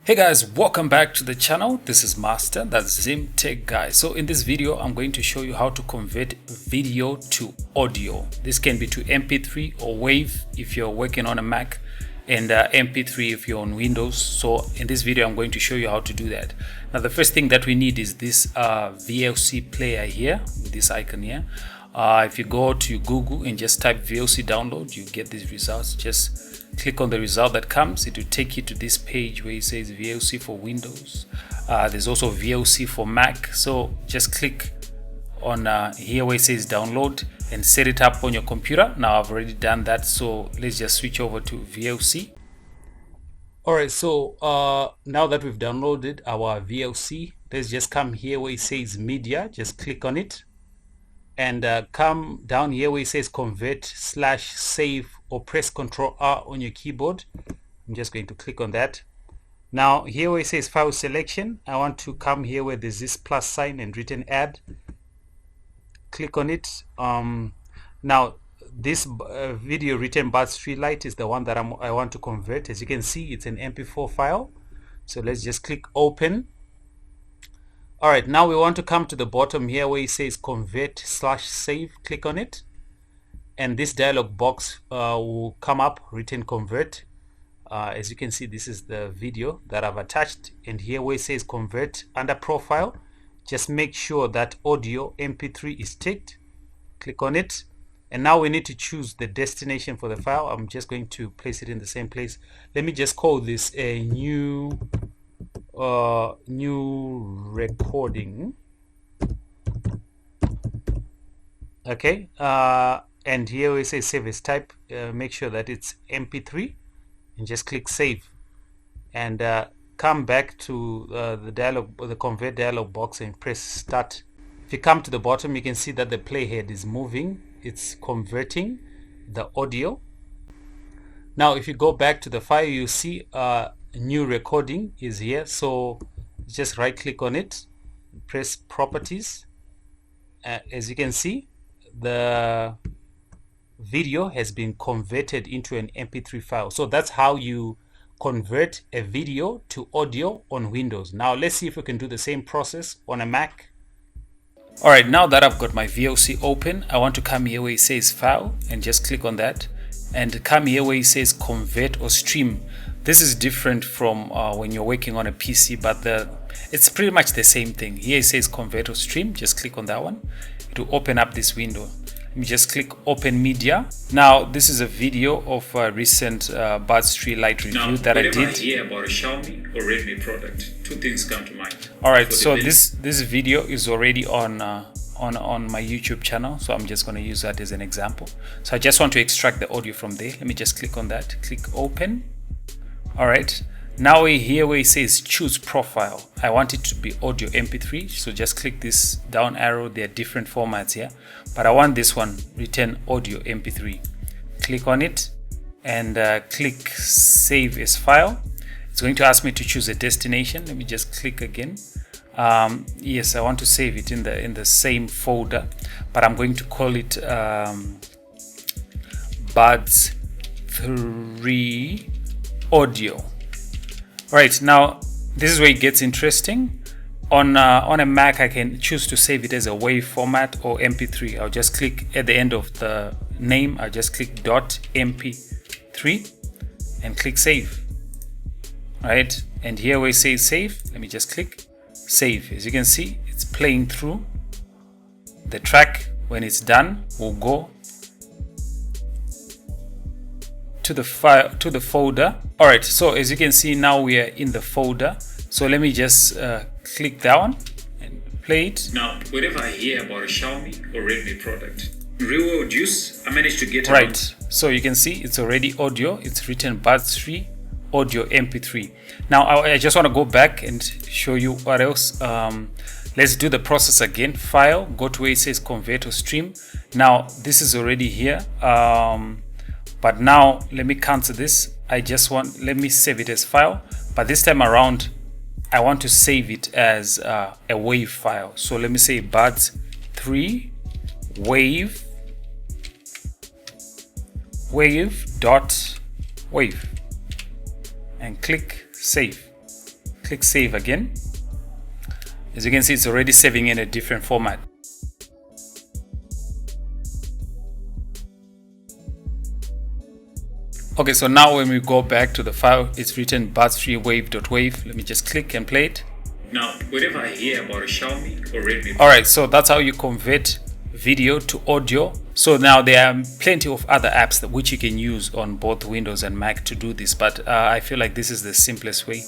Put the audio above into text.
Hey guys, welcome back to the channel. This is Master, that's Zim Tech Guy. So in this video, I'm going to show you how to convert video to audio. This can be to MP3 or WAV if you're working on a Mac, and MP3 if you're on Windows. So in this video, I'm going to show you how to do that. Now the first thing that we need is this VLC player here with this icon here. If you go to Google and just type VLC download, you get these results. Just click on the result that comes. It will take you to this page where it says VLC for Windows. There's also VLC for Mac. So just click on here where it says download and set it up on your computer. Now I've already done that, so let's just switch over to VLC. Alright, so now that we've downloaded our VLC, let's just come here where it says media. Just click on it and come down here where it says convert/save, or press Ctrl R on your keyboard. I'm just going to click on that. Now here where it says file selection, I want to come here where there's this plus sign and written add. Click on it. Now this video written Buds Free Lite is the one that I want to convert. As you can see, it's an MP4 file. So let's just click open. Alright, now we want to come to the bottom here where it says convert/save. Click on it, and this dialog box will come up, written convert. As you can see, this is the video that I've attached, and here where it says convert under profile, just make sure that audio MP3 is ticked. Click on it, and now we need to choose the destination for the file. I'm just going to place it in the same place. Let me just call this a new recording. Okay, and here we say save as type. Make sure that it's MP3 and just click save, and come back to the convert dialog box and press start. If you come to the bottom, you can see that the playhead is moving. It's converting the audio. Now if you go back to the file, you see new recording is here. So just right click on it, press properties. As you can see, the video has been converted into an MP3 file. So that's how you convert a video to audio on Windows. Now let's see if we can do the same process on a Mac. Alright, now that I've got my VLC open, I want to come here where it says file and just click on that, and come here where it says convert or stream. This is different from when you're working on a PC, but it's pretty much the same thing. Here it says convert or stream. Just click on that one. It will open up this window. Let me just click open media. Now this is a video of a recent Buds Free Lite review that I did. Whenever I hear about a Xiaomi or Redmi product, two things come to mind. Alright, so this video is already on my YouTube channel, so I'm just going to use that as an example. So I just want to extract the audio from there. Let me just click on that, click open. Alright, now we're here where it says choose profile. I want it to be audio MP3, so just click this down arrow. There are different formats here, but I want this one written audio MP3. Click on it and click save as file. It's going to ask me to choose a destination. Let me just click again. Yes, I want to save it in the same folder, but I'm going to call it Buds 3 audio. Right, now this is where it gets interesting. On a Mac, I can choose to save it as a WAV format or MP3. I'll just click at the end of the name. I'll just click .mp3 and click save. Right, and here where it says save, let me just click save. As you can see, it's playing through the track. When it's done, we'll go to the file, to the folder. Alright, so as you can see, now we are in the folder. So let me just click that one and play it. Now, whenever I hear about a Xiaomi or Redmi product, in real world use, I managed to get right. So you can see it's already audio. It's written Buds Free audio MP3. Now I just want to go back and show you what else. Let's do the process again. File, go to where it says convert or stream. Now this is already here. But now let me cancel this. Let me save it as file, but this time around I want to save it as a WAV file. So let me say Buds 3 wave .wave and click save. Click save again. As you can see, it's already saving in a different format. Okay, so now when we go back to the file, it's written buds3wave.wave. Let me just click and play it. Now, whenever I hear about a Xiaomi or Redmi, Alright, so that's how you convert video to audio. So now there are plenty of other apps which you can use on both Windows and Mac to do this, but I feel like this is the simplest way.